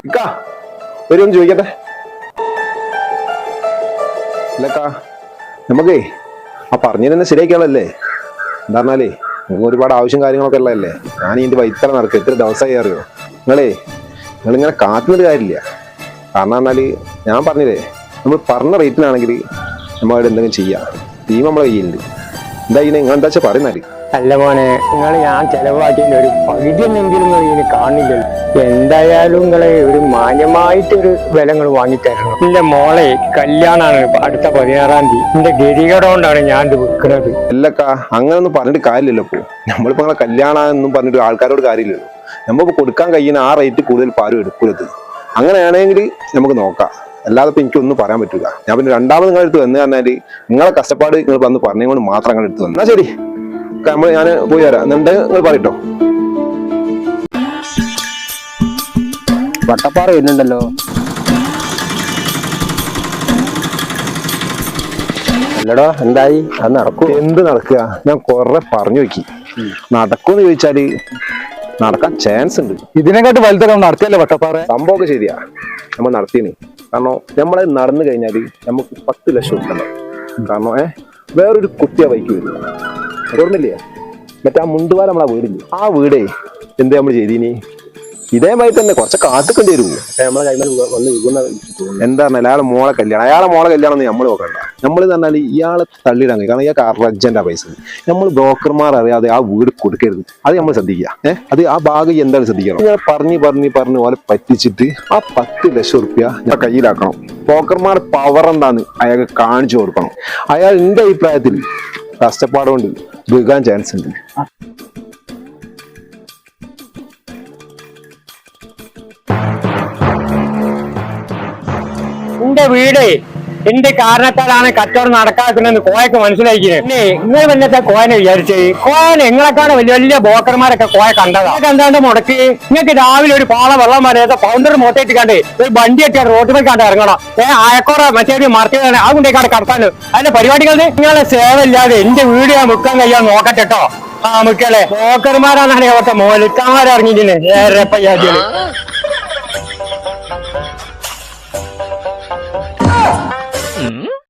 ഇക്കാ വരുമെന്ന് ചോദിക്കട്ടെ. ഇല്ലക്കാ നമുക്കേ ആ പറഞ്ഞതിനെ ശരിയാക്കിയാളല്ലേ. എന്താ പറഞ്ഞാലേ നമുക്ക് ഒരുപാട് ആവശ്യം കാര്യങ്ങളൊക്കെ ഉള്ളതല്ലേ. ഞാൻ ഇതിന്റെ വൈത്തല നടക്കും. എത്ര ദിവസമായി അറിയോ നിങ്ങളിങ്ങനെ കാത്തുന്നൊരു കാര്യമില്ല. കാരണം പറഞ്ഞാല് ഞാൻ പറഞ്ഞില്ലേ, നമ്മൾ പറഞ്ഞ റേറ്റിനാണെങ്കിൽ നമ്മളവിടെ എന്തെങ്കിലും ചെയ്യാം. ടീം നമ്മളെ കയ്യിലുണ്ട്. എന്താ ഇതിനെ നിങ്ങൾ എന്താ വെച്ചാൽ പറയുന്നാല്. അല്ല മോനെ, നിങ്ങൾ ഞാൻ ചെലവാക്കിയ ഒരു പകുതി എന്നെങ്കിലും ഇതിന് കാണില്ലല്ലോ. എന്തായാലും നിങ്ങളെ ഒരു മാന്യമായിട്ടൊരു വില നിങ്ങൾ വാങ്ങിത്തരണം. എന്റെ മോളെ കല്യാണാണ് അടുത്ത 16-ാം തീയതി. എന്റെ ഗതികേട് കൊണ്ടാണ് ഞാൻ ഇത് വിൽക്കുന്നത്. അല്ലക്കാ അങ്ങനൊന്നും പറഞ്ഞിട്ട് കാര്യമില്ലല്ലോ. ഇപ്പൊ നമ്മളിപ്പോ നിങ്ങളെ കല്യാണമെന്നും പറഞ്ഞിട്ട് ആൾക്കാരോട് കാര്യമില്ലല്ലോ. നമ്മളിപ്പോ കൊടുക്കാൻ കഴിയുന്ന ആ റേറ്റ് കൂടുതൽ പാരും എടുക്കരുത്. അങ്ങനെയാണെങ്കിൽ നമുക്ക് നോക്കാം. അല്ലാതെ ഇപ്പൊ എനിക്കൊന്നും പറയാൻ പറ്റില്ല. ഞാൻ പിന്നെ രണ്ടാമത് നിങ്ങളുടെ അടുത്ത് വന്നു പറഞ്ഞാല് നിങ്ങളെ കഷ്ടപ്പാട് നിങ്ങൾ വന്ന് പറഞ്ഞുകൊണ്ട് മാത്രം അങ്ങനെ എടുത്ത് വന്നു. എന്നാ ശരി, ഞാൻ പോയി വരാം. എന്നുണ്ടെങ്കിൽ നിങ്ങൾ പറയട്ടോ. വട്ടപ്പാറ വരുന്നുണ്ടല്ലോ. അല്ലടോ, എന്തായി? അത് നടക്കും. എന്ത് നടക്കുക? ഞാൻ കൊറേ പറഞ്ഞു നോക്കി. നടക്കുമെന്ന് ചോദിച്ചാല് നടക്കാൻ ചാൻസ് ഉണ്ട്. ഇതിനെക്കാട്ട് വലുതൊക്കെ നടത്തിയല്ലേ വട്ടപ്പാറ? സംഭവമൊക്കെ ശരിയാ, നമ്മൾ നടത്തിയാണ്. കാരണം നമ്മളെ നടന്നു കഴിഞ്ഞാല് നമുക്ക് 10 ലക്ഷം കിട്ടണം. കാരണം വേറൊരു കുട്ടിയ ബൈക്ക് വരും. ഓർമ്മയില്ലേ മറ്റേ ആ മുണ്ടുവാല നമ്മളെ വീടില്ലേ, ആ വീടേ എന്ത് നമ്മൾ ചെയ്തീനി ഇതേമായി തന്നെ കുറച്ച് കാത്തിക്കേണ്ടി വരുമോ. നമ്മളെ കൈമേൽ വന്ന് വീഴുന്ന എന്താ പറഞ്ഞാൽ അയാളെ മോളെ കല്യാണം നമ്മൾ നോക്കണ്ട. നമ്മൾ പറഞ്ഞാൽ ഇയാളെ തള്ളിയിടാൻ കഴിയും. കാരണം ഇയാൾക്ക് അർജന്റാ പൈസ. നമ്മൾ ബ്രോക്കർമാർ അറിയാതെ ആ വീട് കൊടുക്കരുത്. അത് നമ്മൾ ശ്രദ്ധിക്കുക. അത് ആ ഭാഗം എന്താണ് ശ്രദ്ധിക്കണം. ഇയാൾ പറഞ്ഞ് പോലെ പറ്റിച്ചിട്ട് ആ 10 ലക്ഷം റുപ്യ ഞാൻ കയ്യിലാക്കണം. ബ്രോക്കർമാർ പവർ എന്താന്ന് അയാൾക്ക് കാണിച്ചു കൊടുക്കണം. അയാൾ എന്റെ അഭിപ്രായത്തിൽ കഷ്ടപ്പാടുകൊണ്ട് വീഴാൻ ചാൻസ് ഉണ്ട്. എന്റെ വീട് എന്റെ കാരണത്താലാണ് കച്ചവടം നടക്കാത്തതെന്ന് കോയൊക്കെ മനസ്സിലാക്കിയത്. പിന്നെ നിങ്ങൾ വന്നത്തെ കോയനെ വിചാരിച്ചേ, കോയനെ നിങ്ങളെക്കാണ് വലിയ വലിയ ബോക്കർമാരൊക്കെ കോയ കണ്ടതാ. എന്താണ്ട് മുടക്കി നിങ്ങൾക്ക് രാവിലെ ഒരു പാള വെള്ളം വരാതെ പൗണ്ടർ മോട്ടേറ്റ് കണ്ട് ഒരു വണ്ടിയൊക്കെ റോഡിൽ കണ്ട് ഇറങ്ങണം. ആയക്കോറ മറ്റേ മാർക്കറ്റാണ് ആ കൊണ്ടേക്കാട് കടത്താനും അതിന്റെ പരിപാടികൾ. നിങ്ങളെ സേവ ഇല്ലാതെ എന്റെ വീട് ഞാൻ മുക്കാൻ കഴിയാൻ നോക്കട്ടെട്ടോ. ആ മുക്കളെ ബോക്കർമാരാണ് അവിടുത്തെ മോലിക്കാമാരറിഞ്ഞില്ലേ.